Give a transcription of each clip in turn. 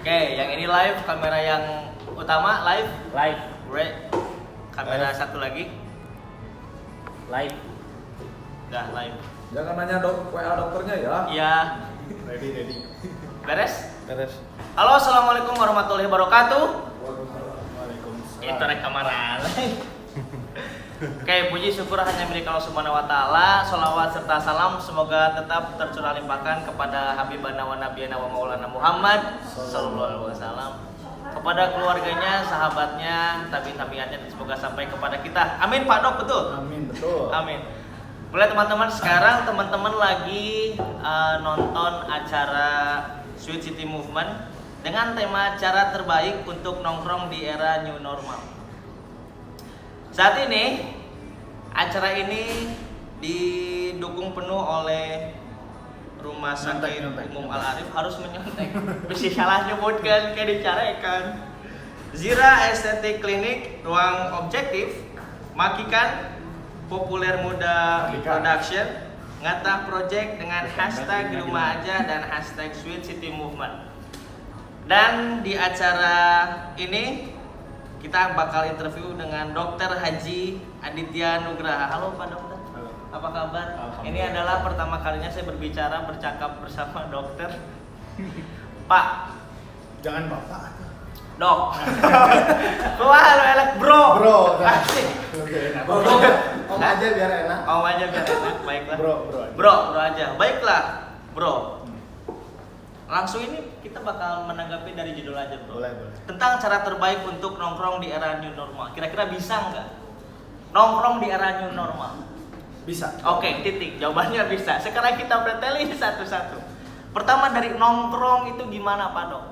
Oke, yang ini live, kamera yang utama live. Live. Great. Kamera satu lagi. Live. Udah live. Jangan nanya WA dokternya ya. Iya. Ready. Beres? Beres. Halo, assalamualaikum warahmatullahi wabarakatuh. Waalaikumsalam. Itu rekaman. Oke, puji syukur hanya milik Allah Subhanahu wa taala. Sholawat serta salam semoga tetap tercurah limpahkan kepada Habibana wa Nabiyana wa Maulana Muhammad sallallahu alaihi wasallam, kepada keluarganya, sahabatnya, tabi'in-tabi'atnya, dan semoga sampai kepada kita. Amin, Pak Dok, betul? Amin, betul. Amin. Boleh teman-teman, sekarang teman-teman lagi nonton acara Sweet City Movement dengan tema cara terbaik untuk nongkrong di era new normal. Saat ini acara ini didukung penuh oleh Rumah Sakit Umum Al Arif. Harus menyontek. Bisa salah nyebutkan kayak dicarekan. Zira Aesthetic Clinic, ruang objektif, Makikan, Populer Muda Production, Ngata Project dengan hashtag di rumah aja dan hashtag Sweet City Movement. Dan di acara ini kita bakal interview dengan Dr. Haji Aditya Nugraha. Halo Pak Dokter. Halo. Apa kabar? Alhamdulillah. Ini adalah pertama kalinya saya bercakap bersama dokter. Pak, Jangan bapak. Dok. Wah, lo elek bro. Bro. Asik. Oke. Bro. Om aja biar enak. Om aja biar enak. Baiklah. Bro. Bro aja. Baiklah, bro. Langsung ini kita bakal menanggapi dari judul aja, bro. Boleh. Tentang cara terbaik untuk nongkrong di era new normal. Kira-kira bisa nggak nongkrong di era new normal? Bisa. Oke, titik. Jawabannya bisa. Sekarang kita pretelin satu-satu. Pertama dari nongkrong itu gimana, Pak Dok?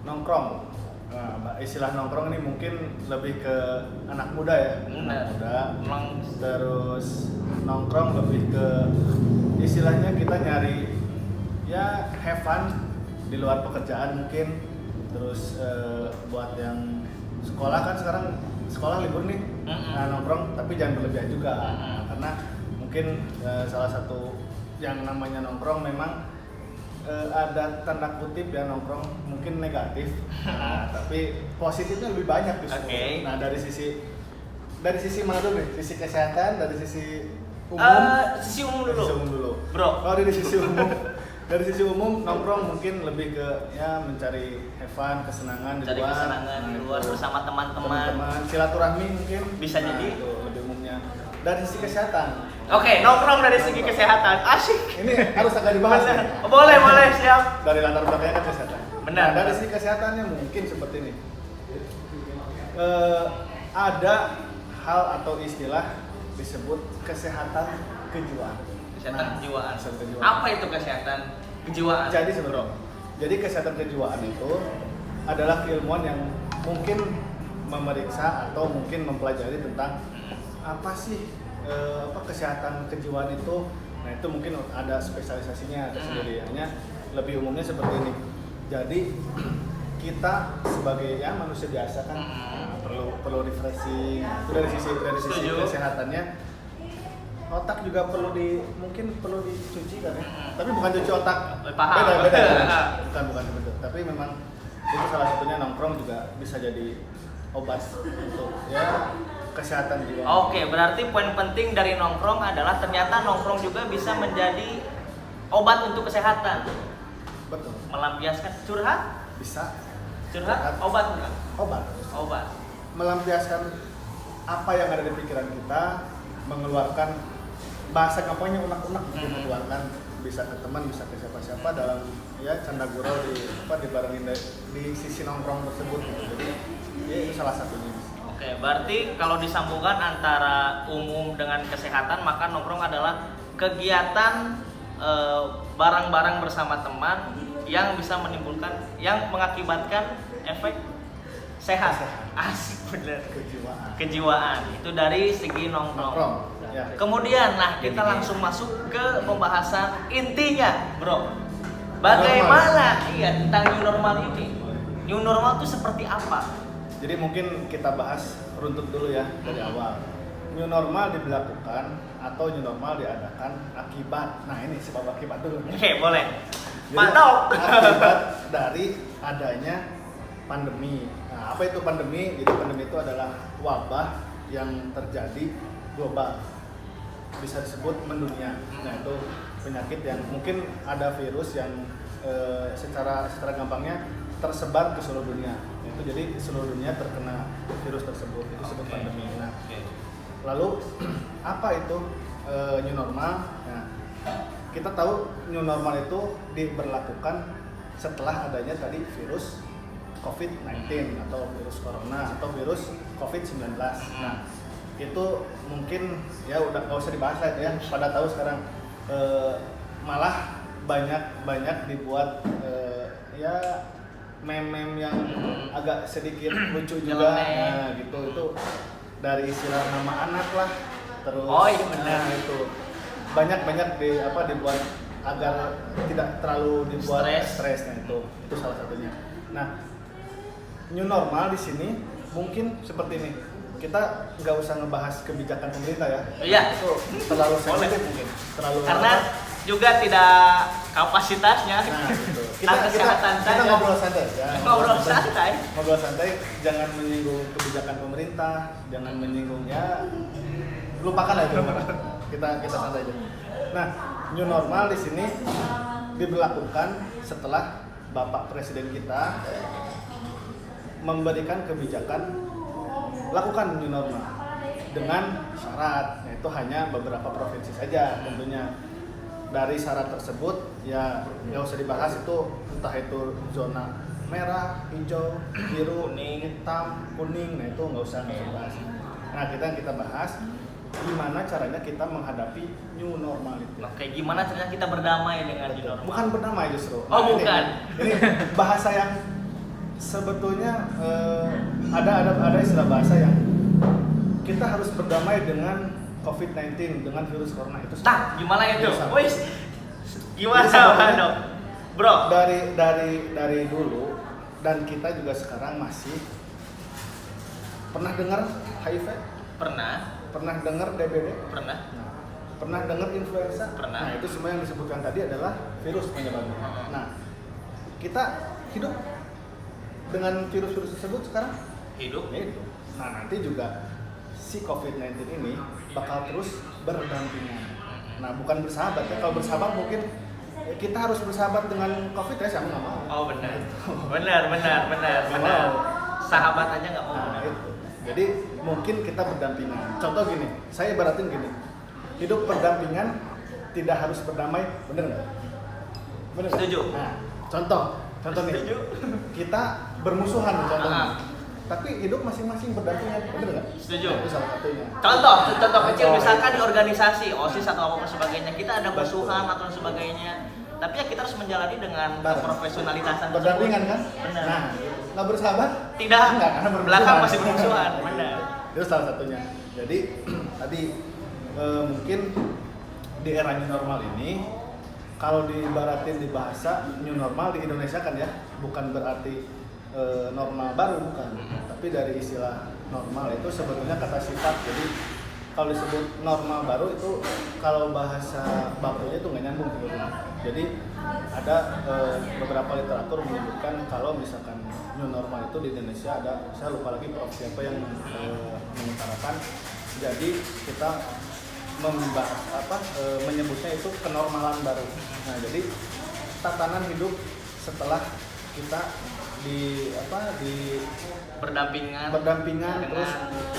Nongkrong. Nah, istilah nongkrong ini mungkin lebih ke anak muda ya. Benar. Anak muda. Emang Terus nongkrong lebih ke istilahnya kita nyari ya have fun di luar pekerjaan mungkin. Terus buat yang sekolah kan sekarang sekolah libur nih. Nah, nongkrong tapi jangan berlebihan juga. Nah, karena mungkin salah satu yang namanya nongkrong memang ada tanda kutip ya nongkrong mungkin negatif. Nah, tapi positifnya lebih banyak justru. Oke. Nah, dari sisi mana dulu nih? Sisi kesehatan, dari sisi umum. Sisi umum dulu. Sisi umum dulu. Bro. Oh, dari sisi umum. Dari sisi umum nongkrong mungkin lebih ke ya mencari have fun, kesenangan di Cari luar. kesenangan di luar itu. bersama teman-teman. Silaturahmi mungkin Bisa Nah, jadi. itu lebih umumnya. Dari sisi kesehatan. Oke, nongkrong dari segi kesehatan. Asik. Ini harus agak dibahas. Bener. nih. Boleh, siap. Dari latar belakangnya kan kesehatan. Benar. Nah, dari sisi kesehatannya mungkin seperti ini. Ada hal atau istilah disebut kesehatan kejiwaan. Kesehatan kejiwaan. Kesehatan kejiwaan. Apa itu kesehatan kejiwaan? Jadi sebenarnya, jadi kesehatan kejiwaan itu adalah keilmuan yang mungkin memeriksa atau mungkin mempelajari tentang apa sih kesehatan kejiwaan itu. Nah, itu mungkin ada spesialisasinya tersendiri. Hanya lebih umumnya seperti ini. Jadi kita sebagai ya manusia biasa kan perlu refreshing. Itu dari sisi Setuju. kesehatannya. Otak juga mungkin perlu dicuci kan ya. Tapi bukan cuci otak. Paham. Beda. Bukan seperti itu. Tapi memang itu salah satunya nongkrong juga bisa jadi obat untuk ya kesehatan jiwa. Oke, berarti poin penting dari nongkrong adalah ternyata nongkrong juga bisa menjadi obat untuk kesehatan. Betul. Melampiaskan curhat, Bisa obat enggak? obat. Melampiaskan apa yang ada di pikiran kita, mengeluarkan bahasa kampanye unek-unek mengeluarkan bisa ke teman, bisa ke siapa-siapa dalam ya canda gurau dibarengin di sisi nongkrong tersebut gitu. Jadi ya itu salah satunya. Oke, berarti kalau disambungkan antara umum dengan kesehatan, maka nongkrong adalah kegiatan barang-barang bersama teman yang bisa yang mengakibatkan efek sehat. Asik bener. Kejiwaan. Itu dari segi nongkrong. Ya. Kemudian, kita langsung masuk ke pembahasan intinya, bro. Bagaimana tentang new normal ini? New normal itu seperti apa? Jadi mungkin kita bahas runtut dulu ya dari awal. New normal diberlakukan atau new normal diadakan akibat. Nah, ini sebab akibat dulu. Oke, boleh. Jadi, Mantap. Akibat dari adanya pandemi. Nah, apa itu pandemi? Jadi pandemi itu adalah wabah yang terjadi global, bisa disebut mendunia. Nah, itu penyakit yang mungkin ada virus yang secara gampangnya tersebar ke seluruh dunia. Itu jadi seluruh dunia terkena virus tersebut. Itu disebut pandemi. Nah, lalu apa itu new normal? Nah, kita tahu new normal itu diberlakukan setelah adanya tadi virus COVID-19 atau virus corona atau virus COVID-19. Nah, itu mungkin ya udah nggak usah dibahas lah ya. Pada tahu sekarang malah banyak dibuat ya meme-meme yang agak sedikit lucu juga. Nah, gitu itu dari istilah nama anak lah. Terus iya benar. itu banyak dibuat agar tidak terlalu dibuat stres. Nah, itu salah satunya. Nah, new normal di sini mungkin seperti ini. Kita nggak usah ngebahas kebijakan pemerintah ya. Iya. Itu terlalu sensitif mungkin. Terlalu karena juga tidak kapasitasnya. Nah, gitu. Kesehatan kita saja. ngobrol santai ya. Ngobrol santai. Jangan menyinggung kebijakan pemerintah, jangan menyinggung ya. Lupakan aja. Kita santai aja. Nah, new normal di sini diberlakukan setelah Bapak Presiden kita memberikan kebijakan lakukan new normal dengan syarat, yaitu hanya beberapa provinsi saja tentunya. Dari syarat tersebut ya nggak usah dibahas, itu entah itu zona merah, hijau, biru, hitam, kuning, nah itu nggak usah dibahas. Nah, kita bahas gimana caranya kita menghadapi new normal itu. Oke, gimana caranya kita berdamai dengan new normal? Bukan berdamai justru. Oh, bukan. Ini bahasa yang sebetulnya ada istilah bahasa yang kita harus berdamai dengan COVID-19, dengan virus corona itu. Nah, gimana itu? Wis, Jadi gimana dong, bro? Dari dulu dan kita juga sekarang masih pernah dengar HIV? Pernah dengar DBD? Pernah. Nah, pernah dengar influenza? Pernah. Nah, itu semua yang disebutkan tadi adalah virus penyebabnya. Nah, kita hidup dengan virus-virus tersebut sekarang? Hidup. Nah, nanti juga si COVID-19 ini bakal terus berdampingan. Nah, bukan bersahabat ya. Kalau bersahabat mungkin kita harus bersahabat dengan COVID ya, siapa nggak mau. Oh, benar. Sahabat aja nggak mau. Nah, itu. Jadi mungkin kita berdampingan. Contoh gini, saya ibaratin gini. Hidup berdampingan tidak harus berdamai, bener nggak? Bener nggak? Setuju. Nah, contoh nih. Setuju. Kita bermusuhan contohnya. Tapi hidup masing-masing berdampingan, bener nggak? Setuju. Itu salah satunya. Contoh kecil, misalkan di organisasi, OSIS atau apa sebagainya, kita ada musuhan atau sebagainya. Tapi ya kita harus menjalani dengan profesionalitasan tersebut. Berdampingan kan? Benar. Nah, nggak bersahabat? Tidak. Enggak, karena bermusuhan. Belakang masih bermusuhan. Benar. Itu salah satunya. Jadi tadi mungkin di era new normal ini, kalau diibaratin di bahasa new normal di Indonesia kan ya, bukan berarti normal baru, bukan. Tapi dari istilah normal itu sebetulnya kata sifat. Jadi kalau disebut normal baru itu kalau bahasa bakunya itu nggak nyambung sebetulnya. Jadi ada beberapa literatur menyebutkan kalau misalkan new normal itu di Indonesia ada, saya lupa lagi prof siapa yang mengutarakan. Jadi kita menyebutnya itu kenormalan baru. Nah, jadi tatanan hidup setelah kita di berdampingan terus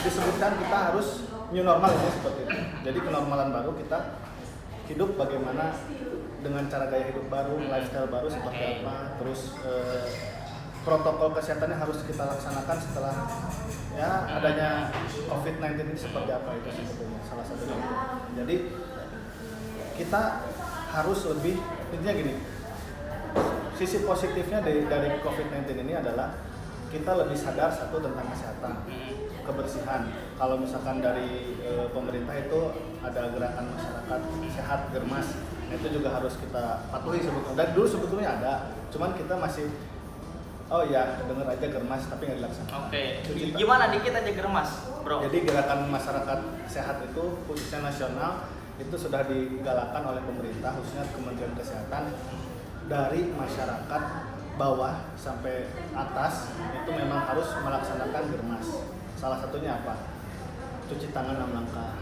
disebutkan kita harus new normal ini seperti itu. Jadi kenormalan baru kita hidup bagaimana dengan cara gaya hidup baru, lifestyle baru seperti apa, terus protokol kesehatannya harus kita laksanakan setelah ya adanya COVID-19 ini seperti apa, itu sebetulnya salah satunya. Jadi kita harus lebih, intinya gini, sisi positifnya dari COVID-19 ini adalah kita lebih sadar satu tentang kesehatan, kebersihan. Kalau misalkan dari pemerintah itu ada gerakan masyarakat sehat Germas, itu juga harus kita patuhi sebetulnya. Dan dulu sebetulnya ada, cuman kita masih dengar aja Germas tapi nggak dilaksanakan. Oke. Gimana dikit aja Germas, bro? Jadi gerakan masyarakat sehat itu khususnya nasional itu sudah digalakkan oleh pemerintah, khususnya Kementerian Kesehatan, dari masyarakat bawah sampai atas itu memang harus melaksanakan germas. Salah satunya apa? Cuci tangan 6 langkah.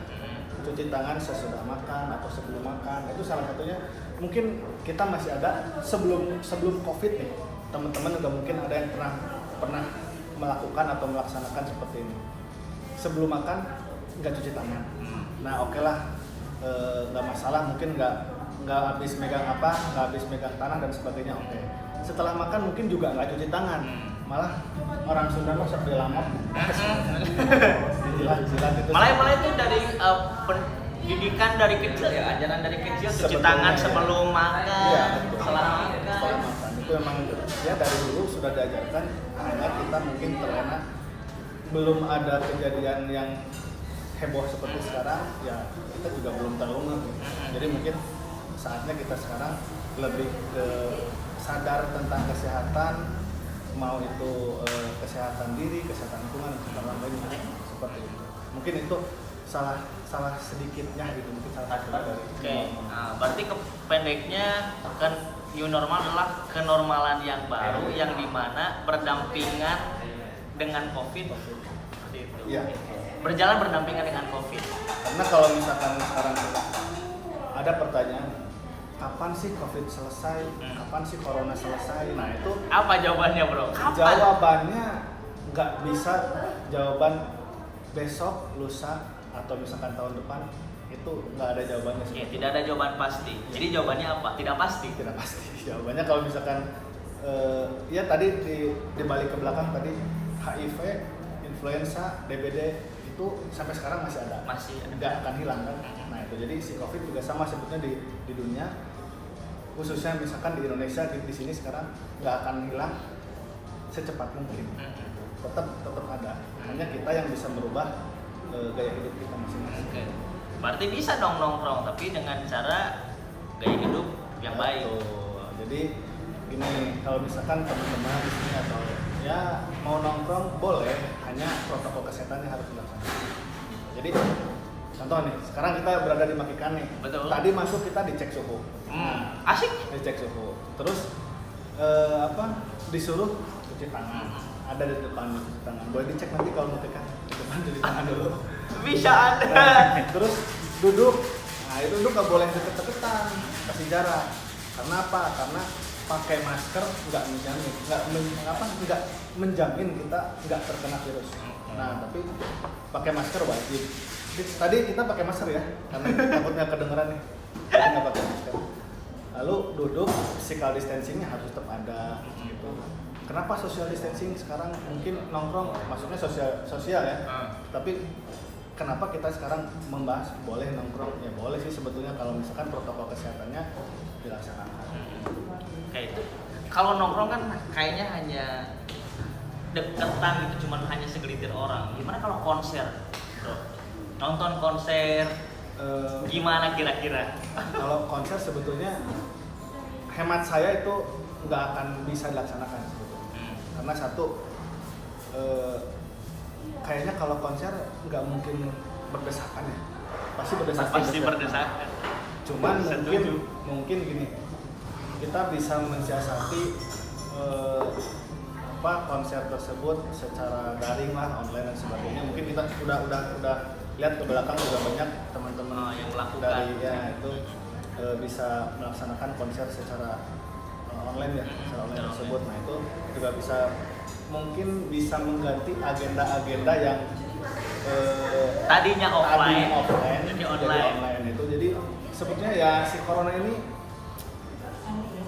Cuci tangan sesudah makan atau sebelum makan. Itu salah satunya. Mungkin kita masih ada sebelum Covid nih. Teman-teman juga mungkin ada yang pernah melakukan atau melaksanakan seperti ini. Sebelum makan nggak cuci tangan. Nah, oke lah. Nggak masalah, mungkin nggak habis megang tanah dan sebagainya, oke. Setelah makan mungkin juga nggak cuci tangan, malah orang Sunda mah sok dilamot, jilat itu. Malah itu dari pendidikan dari kecil ya, ajaran dari kecil cuci tangan sebelum makan, iya, setelah makan. Itu memang ya dari dulu sudah diajarkan, hanya kita mungkin terlena belum ada kejadian yang heboh seperti sekarang, ya kita juga belum terlalu ngerti. Jadi mungkin saatnya kita sekarang lebih ke sadar tentang kesehatan, mau itu kesehatan diri, kesehatan lingkungan, kesehatan orang lain, seperti itu. Mungkin itu salah sedikitnya gitu, mungkin salah satu dari. Oke. Nah, berarti pendeknya kan new normal adalah kenormalan yang baru yang dimana berdampingan dengan COVID. Seperti itu. Iya. Berjalan berdampingan dengan COVID. Karena kalau misalkan sekarang ada pertanyaan, kapan sih COVID selesai? Kapan sih corona selesai? Nah itu Apa jawabannya, bro? Kapan? jawabannya nggak bisa jawaban besok, lusa, atau misalkan tahun depan, itu nggak ada jawabannya. Oke, tidak ada jawaban pasti. Jadi jawabannya apa? Tidak pasti. Tidak pasti jawabannya. Kalau misalkan ya tadi di balik ke belakang tadi HIV, influenza, DBD itu sampai sekarang masih ada. Masih ada. Nggak akan hilang kan? Nah itu jadi si COVID juga sama sebetulnya di dunia, khususnya misalkan di Indonesia di sini sekarang nggak akan hilang secepat mungkin. Tetap ada. Hanya kita yang bisa merubah gaya hidup kita masing-masing. Oke. Berarti bisa dong nongkrong tapi dengan cara gaya hidup yang baik. Betul. Jadi gini, kalau misalkan teman-teman di sini atau ya mau nongkrong boleh, hanya protokol kesehatannya harus dilaksanakan. Jadi contoh nih, sekarang kita berada di Makikane. Betul. Tadi masuk kita dicek suhu. Asik. Dicek suhu. Terus disuruh cuci tangan. Ada di depan cuci tangan. Boleh dicek nanti kalau mau tekan di depan cuci tangan dulu. Bisa ada. Nah, terus duduk. Nah, itu duduk nggak boleh deket-deketan, kasih jarak. Karena apa? Karena pakai masker nggak menjamin kita nggak terkena virus. Nah, tapi pakai masker wajib. Tadi kita pakai masker ya, karena takutnya kedengeran nih. Jadi nggak pakai masker. Lalu duduk, physical distancing-nya harus tetap ada. Gitu. Kenapa social distancing sekarang mungkin nongkrong, maksudnya sosial ya? Tapi kenapa kita sekarang membahas boleh nongkrong? Ya boleh sih sebetulnya kalau misalkan protokol kesehatannya dilaksanakan. Kayak itu. Kalau nongkrong kan kayaknya hanya deketan gitu, cuman hanya segelintir orang. Gimana kalau konser, bro? Nonton konser, gimana kira-kira? Kalau konser sebetulnya hemat saya itu nggak akan bisa dilaksanakan sebetulnya. Karena satu, kayaknya kalau konser nggak mungkin berdesakan ya. Pasti berdesakan. Cuman mungkin gini, kita bisa mensiasati konser tersebut secara daring lah, online dan sebagainya. Mungkin kita udah lihat ke belakang juga banyak teman-teman yang melakukan dari itu bisa melaksanakan konser secara online ya, secara online tersebut. Nah itu juga mungkin bisa mengganti agenda-agenda yang tadinya offline jadi online itu. Jadi sebetulnya ya si corona ini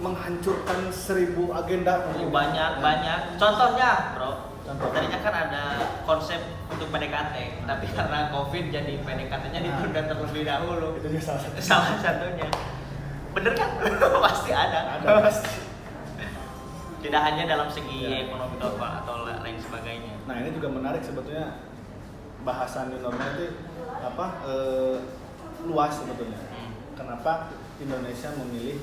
menghancurkan 1000 agenda. Banyak. Contohnya, bro. Tadinya kan ada konsep untuk PDKT, tapi karena COVID jadi PDKT-nya ditunda terlebih dahulu. Itu juga salah satunya. Bener kan? Pasti ada. Pasti. Tidak hanya dalam segi ekonomi atau lain sebagainya. Nah ini juga menarik sebetulnya, bahasan new normal itu luas sebetulnya. Kenapa Indonesia memilih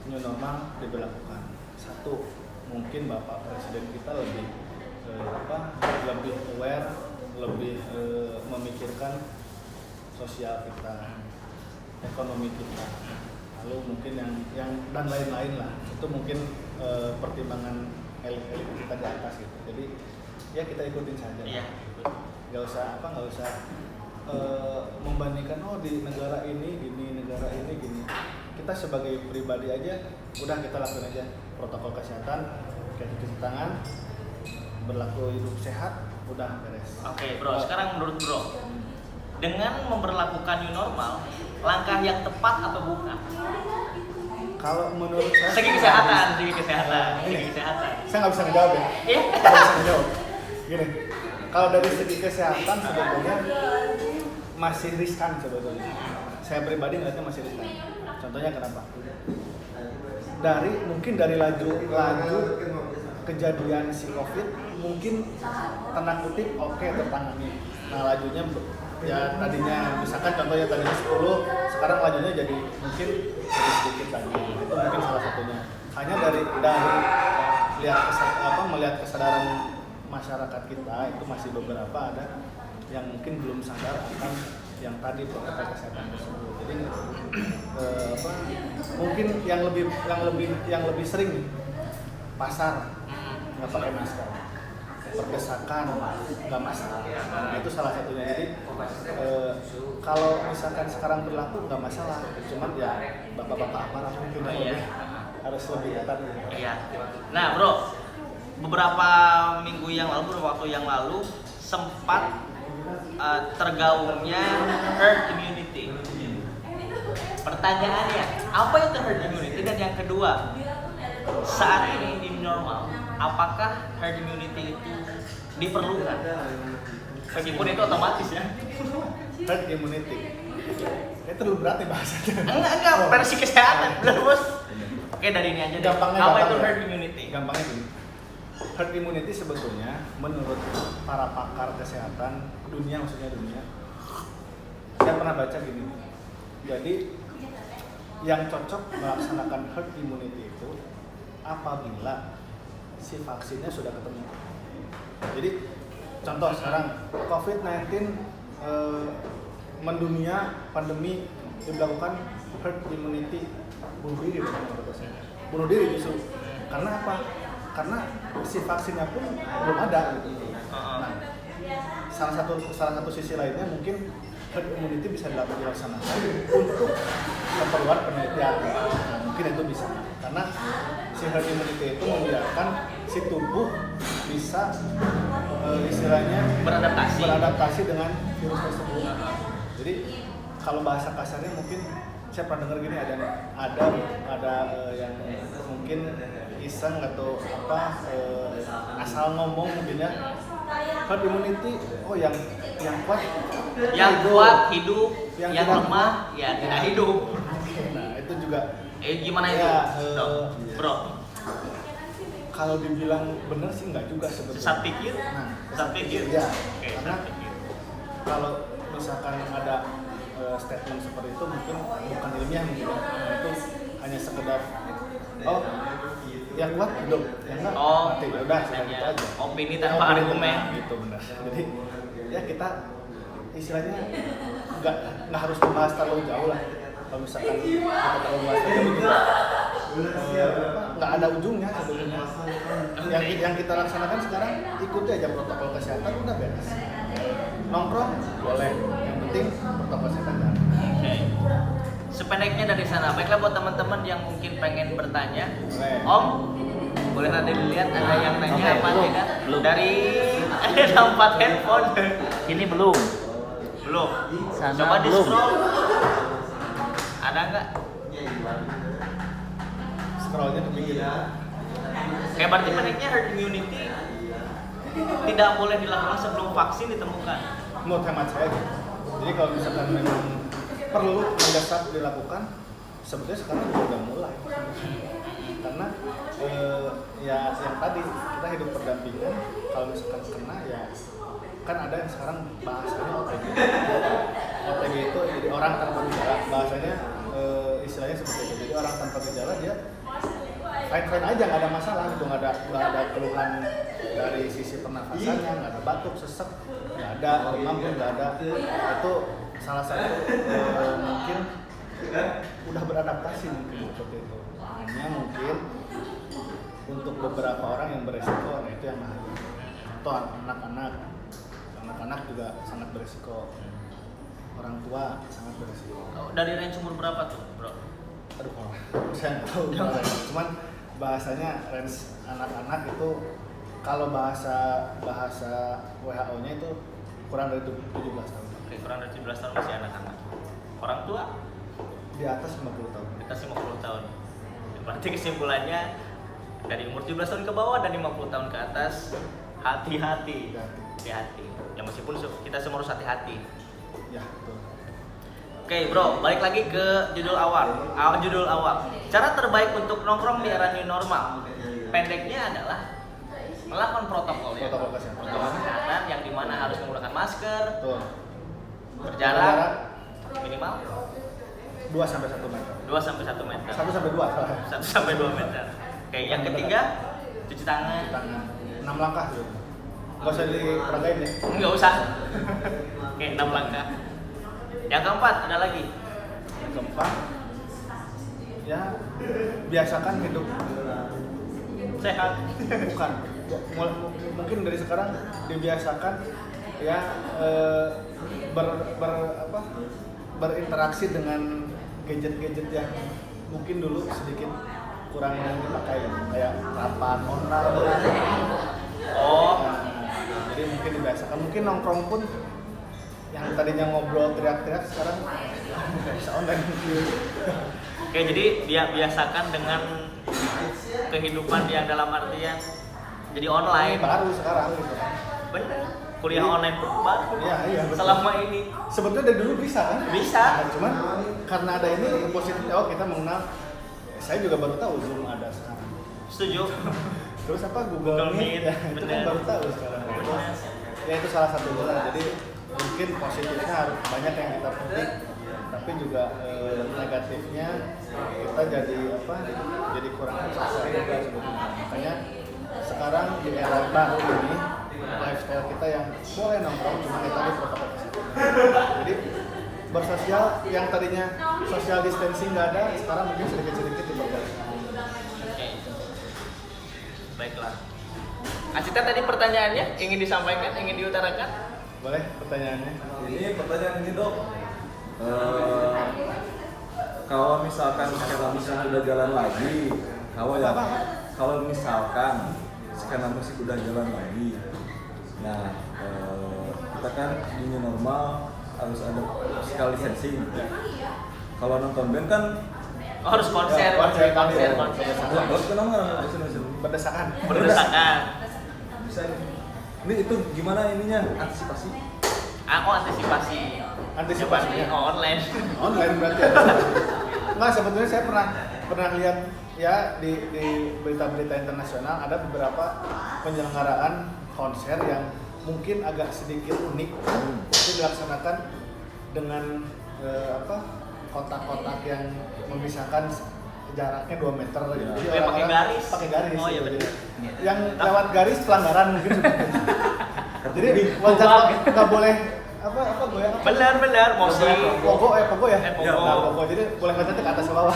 new normal diberlakukan? Satu, mungkin Bapak Presiden kita lebih aware, lebih memikirkan sosial kita, ekonomi kita, lalu mungkin yang dan lain-lain lah. Itu mungkin pertimbangan elit kita di atas gitu. Jadi ya kita ikutin saja. Iya. Nggak usah membandingkan di negara ini gini, negara ini gini. Kita sebagai pribadi aja udah kita lakuin aja protokol kesehatan, kayak cuci tangan, berlaku hidup sehat, udah beres. Oke, Bro. Sekarang menurut Bro, dengan memperlakukan new normal, langkah yang tepat atau bukan? Kalau menurut saya Segi kesehatan. Saya nggak bisa ngejawab ya. Iya. Nggak bisa ngejawab. Gini, kalau dari segi kesehatan sebetulnya masih riskan sebetulnya. Saya pribadi ngeliatnya masih riskan. Contohnya kenapa? Mungkin dari laju kejadian si COVID mungkin tanda kutip oke tertangani. Nah lajunya ya tadinya misalkan contohnya tadinya 10, sekarang lajunya jadi mungkin lebih sedikit lagi. Itu mungkin salah satunya. Hanya dari melihat kesadaran masyarakat kita itu masih beberapa ada yang mungkin belum sadar akan yang tadi protokol kesehatan tersebut. Jadi mungkin yang lebih sering pasar nggak pakai masker, perdesakan nggak masalah. Nah, itu salah satunya. Jadi kalau misalkan sekarang berlaku nggak masalah, cuman ya bapak-bapak aparat mungkin harus lebih ketat. Iya. Nah, Bro, beberapa waktu yang lalu sempat tergaungnya herd immunity. Pertanyaannya, apa itu herd immunity? Dan yang kedua, saat ini di normal, apakah herd immunity itu diperlukan? Meskipun itu otomatis ya. Herd immunity. Itu terlalu berat nih bahasanya. Enggak, versi kesehatan. Bos. Oke, dari ini aja deh. Apa itu herd immunity? Gampangnya gini. Herd immunity sebetulnya menurut para pakar kesehatan dunia, saya pernah baca gini. Jadi yang cocok melaksanakan herd immunity itu apabila si vaksinnya sudah ketemu. Jadi contoh sekarang COVID-19 mendunia, pandemi, dilakukan herd immunity, bunuh diri justru. Karena apa? Karena si vaksinnya pun belum ada gitu. Nah, salah satu sisi lainnya mungkin herd immunity bisa dilaksanakan untuk keperluan penelitian. Nah, mungkin itu bisa. Karena si herd immunity itu membiarkan si tubuh bisa istilahnya beradaptasi dengan virus tersebut. Jadi kalau bahasa kasarnya mungkin saya pernah dengar gini, ada yang mungkin iseng atau asal ngomong mungkin ya, herd immunity yang kuat hidup, yang lemah ya tidak hidup. Nah itu juga gimana itu bro? Kalau dibilang benar sih nggak juga sebetulnya. Sesat pikir ya. Okay, karena kalau misalkan ada statement seperti itu mungkin bukan ilmiah, mungkin itu hanya sekedar yang kuat hidup, yang enggak mati. Udah sudah gitu aja. Opini tanpa argumen. Gitu benar. Jadi ya kita istilahnya nggak harus membahas terlalu jauh lah. Kalau misalkan kita terlalu bahas terlalu jauh nggak ada ujungnya sebetulnya. Yang kita laksanakan sekarang ikuti aja protokol kesehatan, udah beres. Nongkrong boleh, yang penting protokol kesehatan. Okay. Sependeknya dari sana. Baiklah buat teman-teman yang mungkin pengen bertanya, Om, boleh nanti dilihat ada yang nanya apa tidak? Belum. Dari ada 4 handphone. Ini belum. Sana coba di scroll. Ada nggak? Scrollnya ke pinggir. Kayak berarti pendeknya herd immunity tidak boleh dilakukan sebelum vaksin ditemukan. Menurut hemat saya gitu. Jadi kalau misalkan memang perlu mendesak dilakukan, sebetulnya sekarang sudah mulai. Karena ya yang tadi kita hidup berdampingan, kalau misalkan kena ya kan ada yang sekarang bahasanya OTG. OTG itu jadi orang tanpa gejala, bahasanya istilahnya seperti itu. Jadi orang tanpa gejala dia fine aja, nggak ada masalah gitu, nggak ada keluhan dari sisi pernafasannya, nggak ada batuk, sesek, nggak ada demam pun nggak ada. Itu salah satu mungkin udah beradaptasi mungkin seperti itu. Hanya mungkin untuk beberapa orang yang beresiko, nah itu yang bahaya. Atau anak-anak juga sangat beresiko, orang tua sangat beresiko. Dari range umur berapa tuh, bro? Aduh, saya nggak tahu. Cuman bahasanya range anak-anak itu kalau bahasa WHO-nya itu kurang dari 17 tahun. Oke, kurang dari 17 tahun masih anak-anak. Orang tua Di atas 50 tahun. di atas 50 tahun. Berarti kesimpulannya dari umur 17 tahun ke bawah dan 50 tahun ke atas hati-hati. Hati-hati. Ya meskipun kita semua harus hati-hati. Ya, betul. Oke, bro, balik lagi ke judul awal. Cara terbaik untuk nongkrong di era new normal. Pendeknya adalah melakukan protokol ya. Protokol kesehatan. Protokol kesehatan yang dimana harus menggunakan masker, Betul. berjarak minimal 2 sampai 1 meter. 2 sampai 1 meter. 1 sampai 2 soalnya. 1 sampai 2 meter. Oke, yang ketiga cuci tangan. Cuci tangan. 6 langkah gitu. Enggak usah diperagain ya. Enggak usah. Oke, 6 langkah. Yang keempat ada lagi. Yang keempat, ya biasakan hidup Sehat. bukan. Mungkin dari sekarang dibiasakan ya berinteraksi dengan gadget-gadget yang mungkin dulu sedikit kurang dipakai, kayak rapat online. Oh, Jadi mungkin dibiasakan. Mungkin nongkrong pun yang tadinya ngobrol teriak-teriak sekarang bisa online. oke, jadi dia biasakan dengan kehidupan yang dalam artian jadi online. Baru sekarang gitu kan. Bener. Kuliah online pun baru. Iya, betul. Selama ini Sebetulnya dari dulu bisa kan? Bisa. Nah, cuman karena ada ini positifnya, oh kita mengenal. Saya juga baru tahu Zoom ada sekarang. setuju. Terus apa Google Meet? Ya, itu kan bener. baru tahu sekarang. Ya itu salah satunya lah. Jadi mungkin positifnya harus banyak yang kita petik, tapi juga negatifnya kita jadi kurang sukses juga sebetulnya. Makanya sekarang di era baru ini lifestyle kita yang boleh nongkrong cuma kita di protokol kesehatan. Jadi bersosial yang tadinya social distancing nggak ada, sekarang mungkin sedikit-sedikit diperbolehkan. Oke. Baiklah. Acita tadi pertanyaannya ingin disampaikan, ingin diutarakan? Boleh pertanyaannya? Ini pertanyaan ini dok, kalau misalkan skena musik udah jalan lagi, kalau misalkan skena musik udah jalan lagi, nah kita kan di new normal harus ada physical distancing. Kalau nonton band kan Harus konser. harus kenapa Berdesakan. bisa ini itu gimana ininya antisipasi? Antisipasi. Antisipasinya? Online. Online berarti ya? Enggak, sebetulnya saya pernah lihat ya di berita-berita internasional ada beberapa penyelenggaraan konser yang mungkin agak sedikit unik, itu dilaksanakan dengan kotak-kotak yang memisahkan jaraknya 2 meter gitu. Ya. Jadi Pakai orang-orang garis. pakai garis. Oh, iya gitu. benar. Jadi yang lewat garis pelanggaran mungkin. Jadi wajar nggak boleh apa goyang apa? Benar, musik. Pogo ya? Pogo. Nah, pogo. Jadi boleh ngecatnya ke atas ke bawah.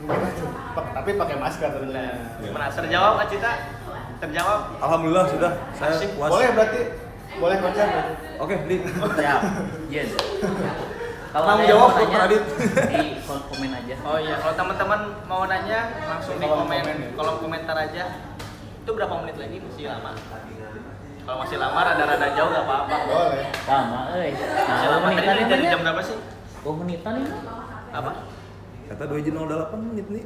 Mungkin aja. Tapi pakai masker tentunya. Gimana? Terjawab Acita? Terjawab? Alhamdulillah sudah, saya Asik. puas. Boleh berarti? Boleh ngecap berarti? Oke, Li. Siap. Yes. Kalau Tanggung ada yang jawab, mau Dr. tanya, Adit. di kolom komen aja. Oh iya, kalau teman-teman mau nanya langsung di Kolom komen, komen ya. kolom komentar aja. Itu berapa menit lagi? Masih lama. Kalau masih lama rada-rada jauh gak apa-apa. Boleh. Lama, Masih lama. Tadi menitan dari ini. jam berapa sih? 2 menitan ini. Apa? Kata 2:08 menit nih.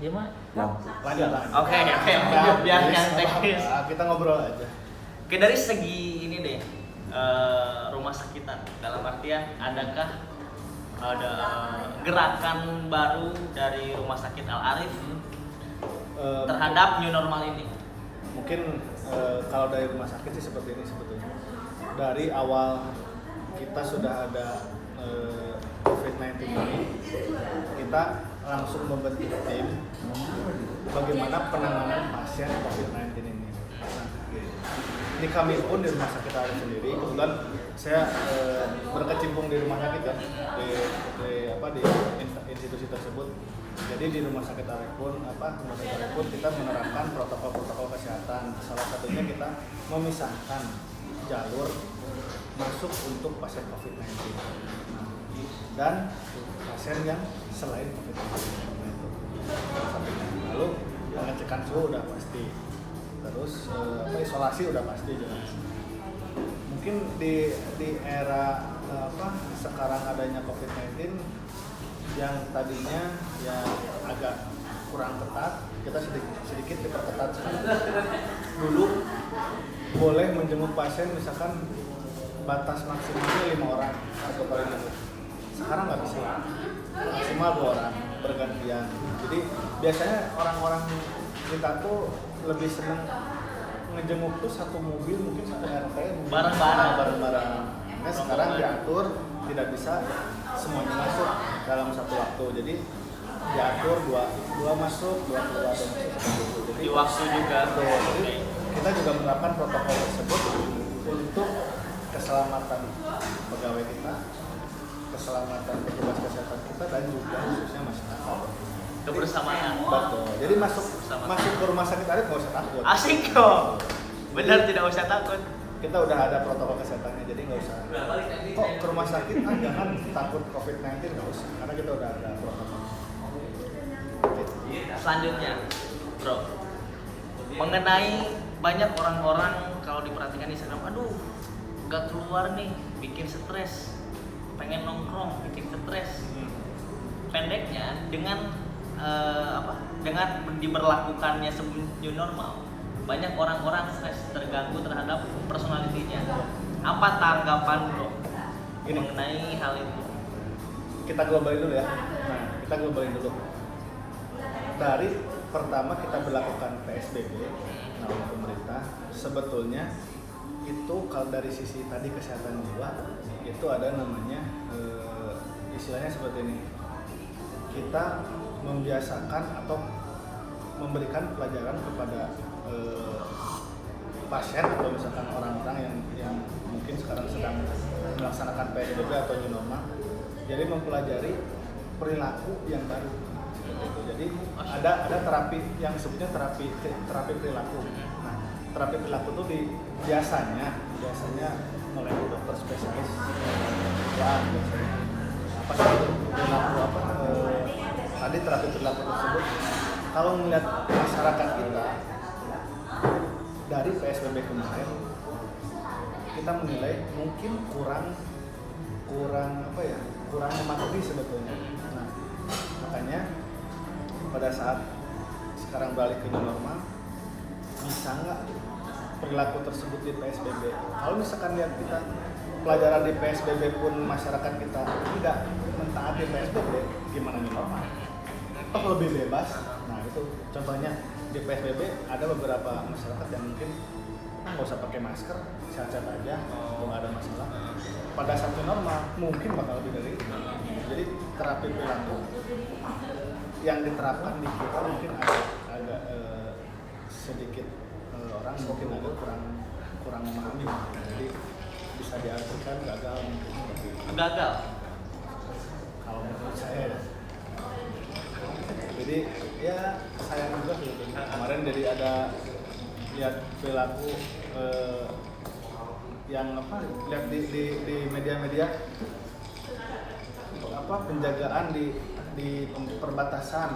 Dia mah. Lanjut. Oke, biar yang teknis. Kita ngobrol aja. Oke, dari segi ini deh, rumah sakitan. Dalam artian, adakah ada gerakan baru dari Rumah Sakit Al Arif terhadap new normal ini? Mungkin kalau dari rumah sakit sih seperti ini sebetulnya. Dari awal kita sudah ada COVID-19 ini, kita langsung membentuk tim bagaimana penanganan pasien COVID-19 ini. Nah, ini kami pun di rumah sakit Al Arif sendiri, kebetulan saya berkecimpung di rumah sakit kan, di institusi tersebut. Jadi di rumah sakit Arek pun kita menerapkan protokol kesehatan. Salah satunya kita memisahkan jalur masuk untuk pasien COVID-19 dan pasien yang selain COVID-19. Lalu pengecekan suhu udah pasti, terus isolasi udah pasti jelas. Mungkin di era sekarang adanya COVID-19 yang tadinya ya agak kurang ketat, kita sedikit diperketat sekarang. Dulu boleh menjenguk pasien misalkan batas maksimalnya 5 orang atau paling banyak. Sekarang nggak bisa, maksimal 2 orang bergantian. Jadi biasanya orang-orang kita tuh lebih senang ngejenguk tuh satu mobil, mungkin satu RT bareng-bareng. Nah, sekarang diatur tidak bisa semuanya masuk dalam satu waktu. Jadi diatur dua masuk, 2 keluar dan masuk. Jadi Di waktu juga. Jadi kita juga menerapkan protokol tersebut untuk keselamatan pegawai kita, keselamatan petugas kesehatan kita, dan juga khususnya masyarakat. Kebersamaan. Betul. Jadi masuk ke rumah sakit Arif nggak usah takut. Asik kok. Benar, tidak usah takut. Kita udah ada protokol kesehatannya, jadi nggak usah. Kok ke rumah sakit jangan takut COVID-19, nggak usah, karena kita udah ada protokol. Selanjutnya, bro, mengenai banyak orang-orang kalau diperhatikan di Instagram, aduh, nggak keluar nih, bikin stres, pengen nongkrong, bikin stres. Pendeknya dengan dengan diberlakukannya sebelum new normal, banyak orang-orang stres, terganggu terhadap personalitinya. Apa tanggapan bro mengenai hal itu? Kita globalin dulu ya. Nah, kita globalin dulu. Dari pertama kita berlakukan PSBB, oleh pemerintah, sebetulnya itu kalau dari sisi tadi kesehatan jiwa itu ada namanya istilahnya seperti ini. Kita membiasakan atau memberikan pelajaran kepada pasien atau misalkan orang-orang yang mungkin sekarang sedang melaksanakan PSBB atau new normal. Jadi mempelajari perilaku yang baru. Jadi ada terapi yang sebutnya terapi perilaku. Nah, terapi perilaku itu biasanya mulai dokter spesialis ya biasanya apa sih perilaku tadi terapi perilaku tersebut kalau melihat masyarakat kita dari PSBB kemarin kita menilai mungkin kurang mematuhi sebetulnya. Nah, makanya pada saat sekarang balik ke new normal, bisa nggak perilaku tersebut di PSBB? Kalau misalkan lihat kita pelajaran di PSBB pun masyarakat kita tidak mentaati PSBB, gimana new normal? Oh, lebih bebas. Nah itu contohnya di PSBB ada beberapa masyarakat yang mungkin nggak usah pakai masker, sehat-sehat aja, nggak ada masalah. Pada saat new normal mungkin bakal lebih dari itu. Jadi terapi perilaku yang diterapkan di kita mungkin agak sedikit orang mungkin agak kurang memahami, jadi bisa diartikan gagal mungkin seperti itu. Gagal Kalau menurut saya ya. Jadi ya sayang juga gitu. Kemarin jadi ada lihat perilaku yang lihat di media-media penjagaan di perbatasan.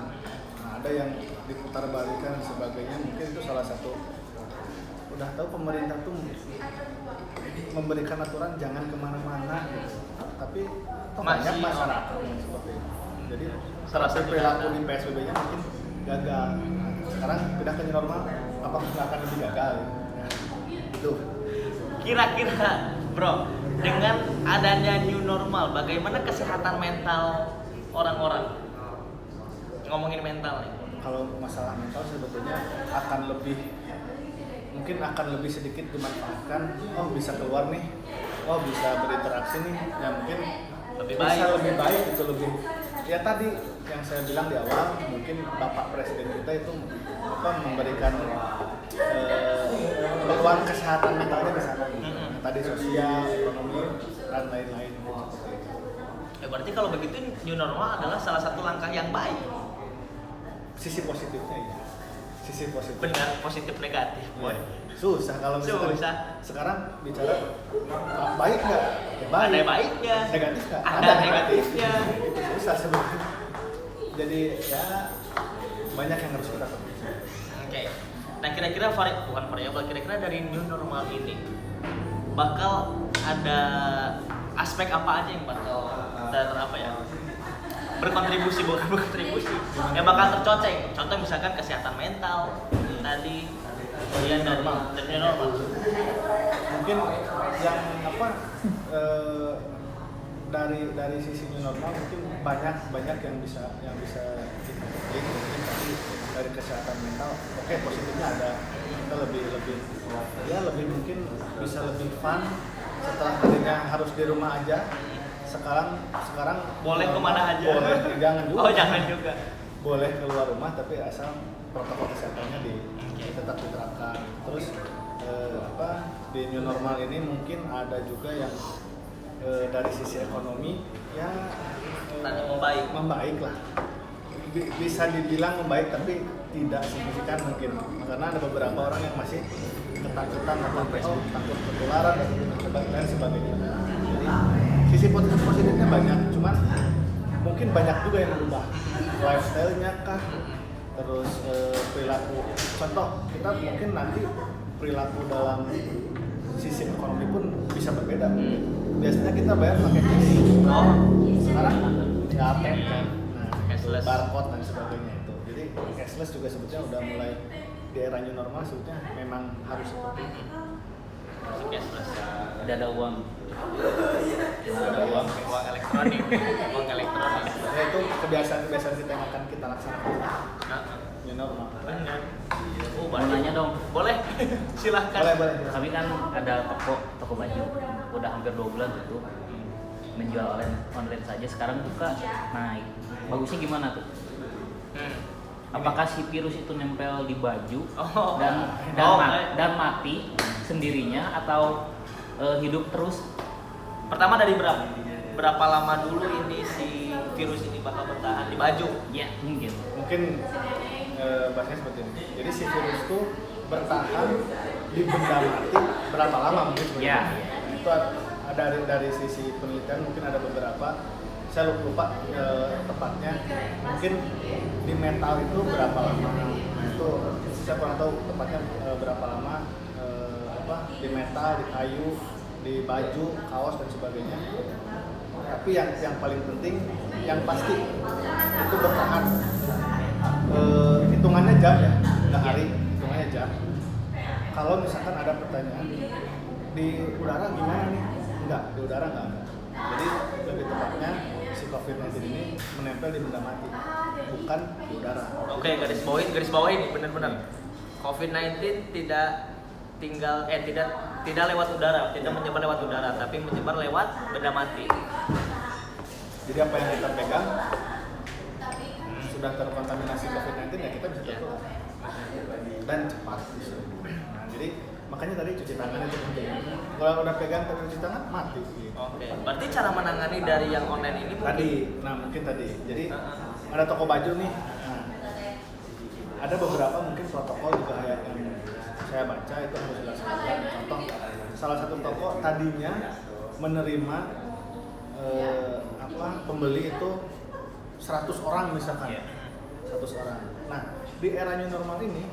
Nah, ada yang diputar balikan sebagainya, mungkin itu salah satu. Udah tahu pemerintah tuh memberikan aturan jangan kemana-mana gitu. Tapi banyak masyarakat yang seperti itu. Jadi terapi perilaku di PSBB-nya mungkin gagal. Sekarang pindah ke new normal, apakah nggak akan lebih gagal? Itu. kira-kira bro, dengan adanya new normal, bagaimana kesehatan mental orang-orang? Ngomongin mental nih. Kalau masalah mental sebetulnya mungkin akan lebih sedikit dimanfaatkan. Oh, bisa keluar nih, oh bisa berinteraksi nih, ya mungkin bisa lebih baik itu lebih. Ya tadi yang saya bilang di awal, mungkin Bapak Presiden kita itu memberikan peluang kesehatan mentalnya di sana. Tadi sosial, ekonomi, dan lain-lain. Berarti kalau begitu new normal adalah salah satu langkah yang baik. Sisi positifnya ya. Sisi positif. Benar, positif negatif. Boy. Susah kalau misalkan Susah. sekarang bicara baik nggak? Ya baik. Ada baiknya. Negatif nggak? Ada negatifnya. Itu susah sebenarnya. Jadi ya banyak yang harus kita ketahui. Oke. Nah kira-kira bukan variabel, kira-kira dari new normal ini bakal ada aspek apa aja yang bakal berkontribusi, bukan berkontribusi, yang bakal tercoceng. Contoh misalkan kesehatan mental tadi, kemudian dari new normal. Mungkin yang dari sisi new normal mungkin banyak yang bisa kita petik. Mungkin tadi dari kesehatan mental, oke, positifnya ada, kita lebih mungkin bisa lebih fun setelah tadinya harus di rumah aja. Sekarang Boleh kemana aja? Boleh, jangan juga. Oh jangan juga. Boleh keluar rumah tapi asal protokol kesehatannya tetap diterapkan. Terus di new normal ini mungkin ada juga yang dari sisi ekonomi ya membaik lah. Bisa dibilang membaik tapi tidak signifikan mungkin, karena ada beberapa orang yang masih ketakutan takut ketularan dan sebagainya. Jadi sisi positifnya banyak, cuman mungkin banyak juga yang berubah lifestyle-nya kah, terus perilaku. Contoh, kita mungkin nanti perilaku dalam sisi ekonomi pun bisa berbeda. Biasanya kita bayar pakai cash, sekarang nggak ATM kan, Cashless. barcode dan sebagainya itu. Jadi cashless juga sebetulnya udah mulai di era new normal, sebetulnya memang harus seperti itu. Masih cashless. Ada uang. Ada uang elektronik. Ya itu kebiasaan kita yang akan kita laksanakan new normal. Benar. Mau nanya dong. Boleh. Silahkan. Boleh. Kami kan ada toko baju, udah hampir 2 bulan tutup, menjual online saja. Sekarang buka naik. Bagusnya gimana tuh? Apakah si virus itu nempel di baju dan mati sendirinya atau hidup terus? Pertama dari berapa lama dulu ini si virus ini bakal bertahan di baju? Ya mungkin Bahasanya seperti ini. Jadi si virus itu bertahan di benda mati berapa lama mungkin sebenarnya? Itu ada dari sisi penelitian, mungkin ada beberapa, saya lupa tepatnya, mungkin di metal itu berapa lama, itu saya kurang tahu tepatnya berapa lama, di metal, di kayu, di baju, kaos dan sebagainya. Tapi yang paling penting, yang pasti itu bertahan, hitungannya jam ya, nggak hari, hitungannya jam. Kalau misalkan ada pertanyaan di udara gimana nih? Enggak, di udara nggak ada. Jadi lebih tepatnya si COVID-19 ini menempel di benda mati, bukan di udara. Oke, garis bawahi ini benar-benar. COVID-19 tidak lewat udara, tidak menyebar lewat udara, tapi menyebar lewat benda mati. Jadi apa yang kita pegang sudah terkontaminasi COVID-19 ya kita bisa tertular dan cepat bisa. Nah, jadi makanya tadi cuci tangan itu penting. Kalau udah pegang tapi cuci tangan mati. Gitu. Oke, berarti cara menangani dari yang online ini mungkin tadi. Jadi ada toko baju nih. Nah, ada beberapa mungkin protokol juga yang saya baca itu harus dilaksanakan. Contoh, salah satu toko tadinya menerima pembeli itu 100 orang misalkan. 100 orang. Nah, di era new normal ini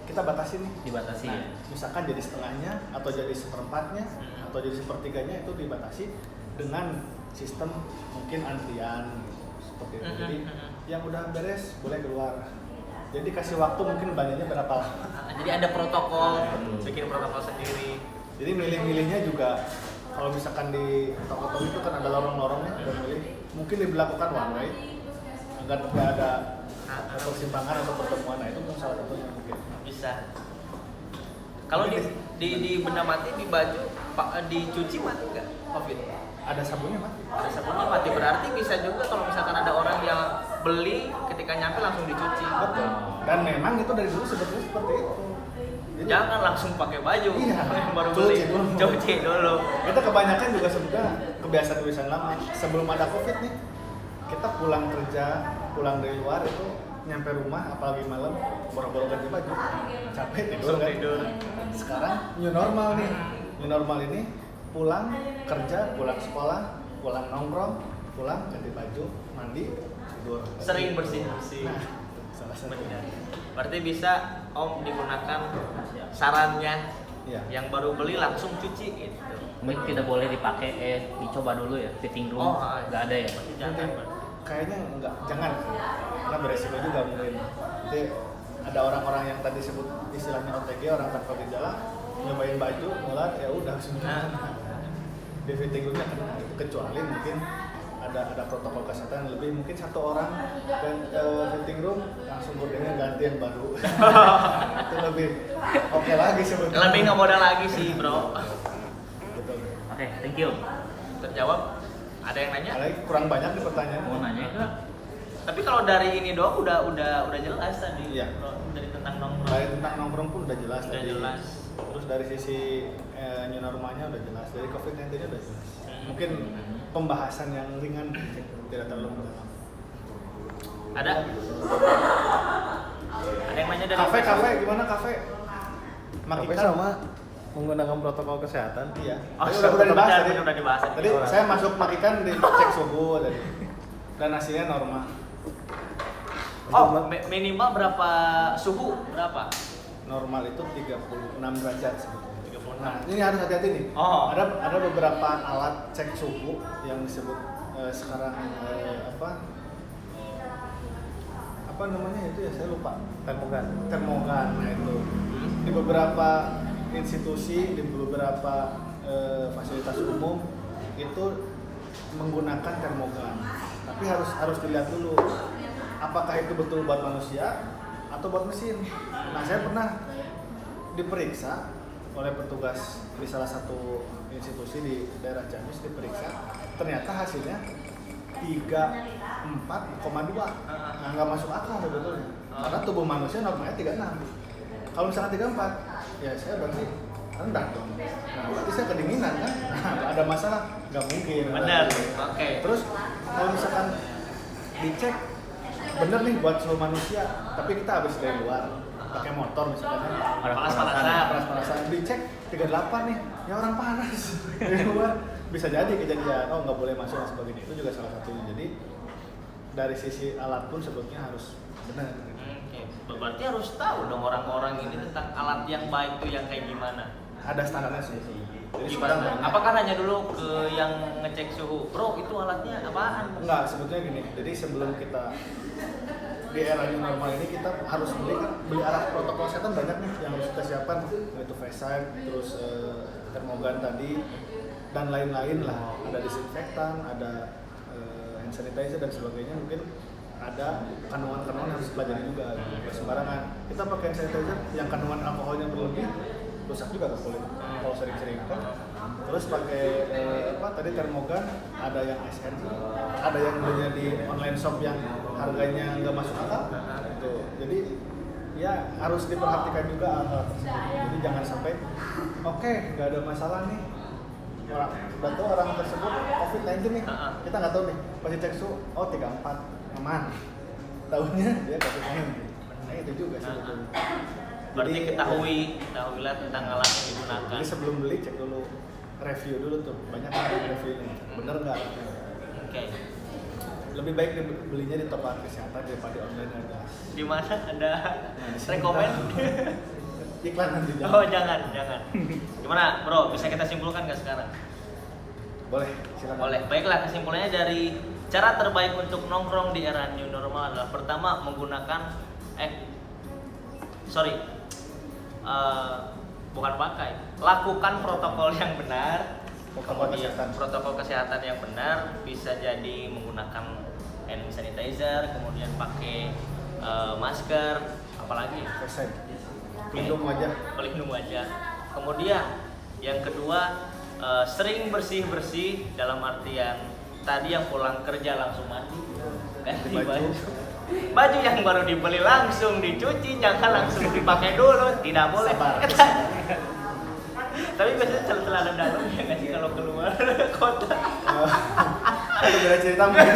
kita batasi nih. Dibatasi ya. Misalkan jadi setengahnya atau jadi seperempatnya atau jadi sepertiganya itu dibatasi dengan sistem mungkin antrian seperti itu. Jadi yang udah beres boleh keluar. Jadi kasih waktu mungkin banyaknya berapa lama. Jadi ada protokol, bikin protokol sendiri. Jadi milih-milihnya juga kalau misalkan di toko-toko itu kan ada lorong-lorongnya, dan milih mungkin diberlakukan one way agar tidak ada persimpangan atau pertemuan. Nah itu mungkin salah satunya mungkin. Bisa. Kalau di benda mati di baju dicuci mati nggak COVID? Ada sabunnya mati. Ada sabunnya mati, berarti bisa juga kalau misalkan ada orang yang beli ketika nyampe langsung dicuci. Betul. Dan memang itu dari dulu sebetulnya seperti itu. Jadi Jangan langsung pakai baju. Iya. Baru Cuci beli. dulu. Cuci dulu. Kita kebanyakan juga sebenarnya kebiasaan lama. Sebelum ada COVID nih, kita pulang kerja, pulang dari luar itu nyampe rumah apalagi malam boro-boro ganti baju. Capek tidur kan. Tidur. Sekarang new normal nih. New normal ini pulang kerja, pulang sekolah, pulang nongkrong, pulang ganti baju, mandi, tidur. Sering bersih-bersih. Nah, salah satu. Benar. Berarti bisa Om digunakan sarannya Iya. yang baru beli langsung cuci gitu. Mungkin tidak boleh dipakai, dicoba dulu ya, fitting room. Oh, Nggak ada ya? Jangan. Kayaknya enggak, jangan. Karena beresiko juga mungkin. Nanti ada orang-orang yang tadi sebut istilahnya OTG, orang tanpa gejala, nyobain baju, mulat, ya udah sebenarnya. Di fitting roomnya kena. Kecuali mungkin ada protokol kesehatan yang lebih, mungkin satu orang dan fitting room langsung gordengnya ganti yang baru. Itu lebih oke lagi sebetulnya. Lebih nggak modal lagi sih bro. Betul. Oke, thank you. Terjawab. Ada yang nanya? Lagi kurang banyak nih pertanyaan. Mau nanya kak? Tapi kalau dari ini doang udah jelas tadi. Iya. Bro. Dari tentang nongkrong. Dari tentang nongkrong pun udah jelas. Udah tadi. jelas. Terus dari sisi new normalnya udah jelas. Dari COVID-19 nya udah jelas. Hmm. Mungkin pembahasan yang ringan, tidak terlalu mendalam. Ada? Ada yang nanya dari Kafe gimana kafe? Tapi Makikan sama menggunakan protokol kesehatan. Iya. Oh, Tadi sudah dibahas tadi. udah dibahas. Tadi saya masuk makikan dicek suhu tadi. Dan hasilnya normal. Oh, minimal berapa suhu? Berapa? Normal itu 36 derajat sebetulnya. 36. Nah, ini harus hati-hati nih. Oh. Ada beberapa alat cek suhu yang disebut sekarang apa namanya itu ya, saya lupa. Termogan. Nah itu di beberapa institusi, di beberapa fasilitas umum itu menggunakan termogan. Tapi harus dilihat dulu apakah itu betul buat manusia atau buat mesin. Nah, saya pernah diperiksa oleh petugas di salah satu institusi di daerah Ciamis, diperiksa, ternyata hasilnya 34,2. Nah, nggak masuk akal sebetulnya. Karena tubuh manusia normalnya 36. Kalau misalkan 34, ya saya berarti rendah dong. Nah, berarti saya kedinginan kan? Nah, nggak ada masalah, nggak mungkin. Benar. Oke. Terus kalau misalkan dicek bener nih buat seluruh manusia, tapi kita habis dari luar pakai motor misalkan panas-panasan dicek 38 nih, ya orang panas dari luar bisa jadi kejadian, oh nggak boleh masuk dan sebagainya. Itu juga salah satunya. Jadi dari sisi alat pun sebetulnya harus benar. Oke. Berarti harus tahu dong orang-orang ini tentang alat yang baik itu yang kayak gimana. Ada standarnya sih. Jadi sekarang Gimana? banyak. Apakah nanya dulu ke yang ngecek suhu? Bro, itu alatnya apaan? Enggak, sebetulnya gini. Jadi sebelum kita di era new normal ini kita harus beli alat protokol kesehatan banyak nih yang harus kita siapkan, yaitu face shield, terus termogan tadi dan lain-lain lah. Ada disinfektan, ada hand sanitizer dan sebagainya. Mungkin ada kandungan-kandungan yang harus dipelajari juga. Nggak sembarangan. Kita pakai hand sanitizer yang kandungan alkoholnya berlebih, rusak juga ke kulit kalau sering-sering kan. Terus pakai tadi termogan, ada yang SN, ada yang belinya di online shop yang harganya nggak masuk akal. Gitu. Jadi ya harus diperhatikan juga hal tersebut. Jadi jangan sampai oke, nggak ada masalah nih. Udah tahu orang tersebut COVID-19 nih, kita nggak tahu nih. Pasti cek suhu, oh 34, aman. Tahunya dia COVID-19. Nah itu juga sebetulnya. Berarti ketahuilah tentang alat yang digunakan. Jadi sebelum beli cek dulu, review dulu tuh, banyak yang reviewnya, bener nggak? Oke. Lebih baik belinya di tempat kesehatan daripada online ada. Di mana ada Nah, rekomen? Iklan nanti Oh jangan. Gimana bro? Bisa kita simpulkan nggak sekarang? Boleh, silakan. Boleh. Baiklah, kesimpulannya dari cara terbaik untuk nongkrong di era new normal adalah pertama menggunakan bukan pakai, lakukan protokol yang benar. Protokol Kemudian kesehatan. protokol kesehatan yang benar bisa jadi menggunakan hand sanitizer, kemudian pakai masker, apalagi Selesai. Pelindung wajah. pelindung wajah. Kemudian yang kedua sering bersih dalam artian tadi yang pulang kerja langsung mandi, ganti Ganti baju. baju, Baju yang baru dibeli langsung dicuci, jangan langsung dipakai dulu, tidak boleh. Sabar. Tapi biasanya celah-celah dalam ya nggak sih kalau keluar kota. Itu beda cerita mungkin.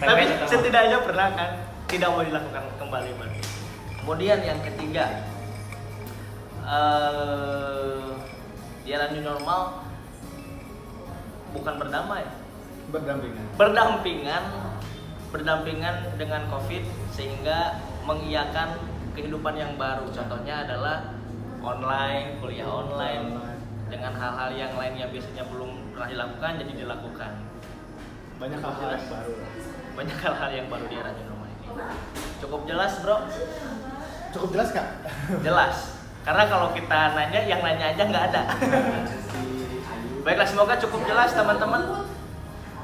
Tapi setidaknya pernah kan tidak mau dilakukan kembali lagi. Kemudian yang ketiga, di era new normal bukan berdamai, berdampingan dengan COVID sehingga mengiyakan kehidupan yang baru. Contohnya adalah online, kuliah online dengan hal-hal yang lain yang biasanya belum pernah dilakukan jadi dilakukan. Banyak hal-hal yang baru. Banyak hal-hal yang baru di era new normal ini. Cukup jelas, Bro? Cukup jelas Kak? Jelas. Karena kalau kita nanya, yang nanya aja nggak ada. Baiklah, semoga cukup jelas teman-teman.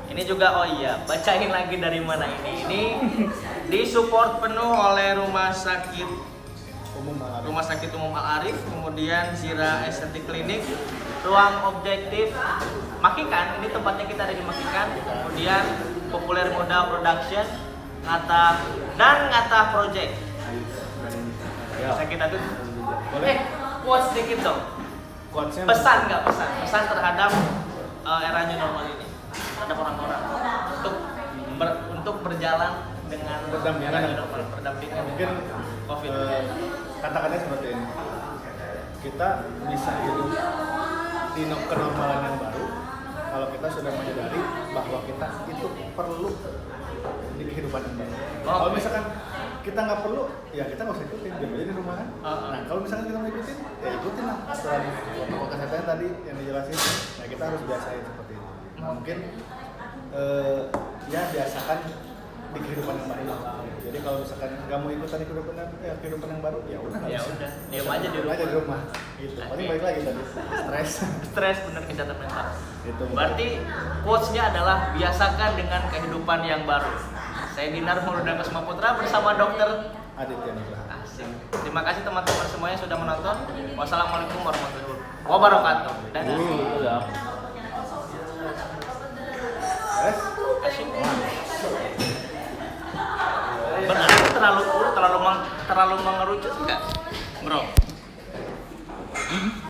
Ini juga, oh iya, bacain lagi dari mana ini. Ini disupport penuh oleh Rumah Sakit Umum Al Arif, kemudian Zira Estetik Klinik, Ruang Objektif, Makikan, ini tempatnya kita ada di Makikan, kemudian Populer Moda Production, Ngata Project. Bisa kita tuh, quotes sedikit dong. Pesan terhadap era new normal ini terhadap orang-orang untuk berjalan dengan Berdampingan. berdampingan Mungkin COVID. Katakannya seperti ini, kita bisa hidup di kenormalan yang baru kalau kita sudah menyadari bahwa kita itu perlu di kehidupan yang baru. Kalau misalkan kita nggak perlu, ya kita nggak usah ikutin, diam aja di rumah kan. Nah kalau misalkan kita mau ikutin, ya ikutin lah aturan protokol kesehatan tadi yang dijelasin. Nah kita harus biasain seperti itu. Mungkin ya biasakan di kehidupan yang baru. Jadi kalau misalkan nggak mau ikutan kehidupan yang baru, ya udah nggak Ya usah. udah, diam aja di rumah. Di rumah. Gitu. Paling balik lagi tadi Stres bener kesehatan mental. Itu. Berarti quotes-nya adalah biasakan dengan kehidupan yang baru. Saya Dinar Muludana Kusuma Putra bersama Dokter Aditya Nugraha. Asing. Terima kasih teman-teman semuanya sudah menonton. Wassalamualaikum warahmatullahi wabarakatuh. Dadah. Udah. Asik. Berarti terlalu mengerucut enggak, Bro?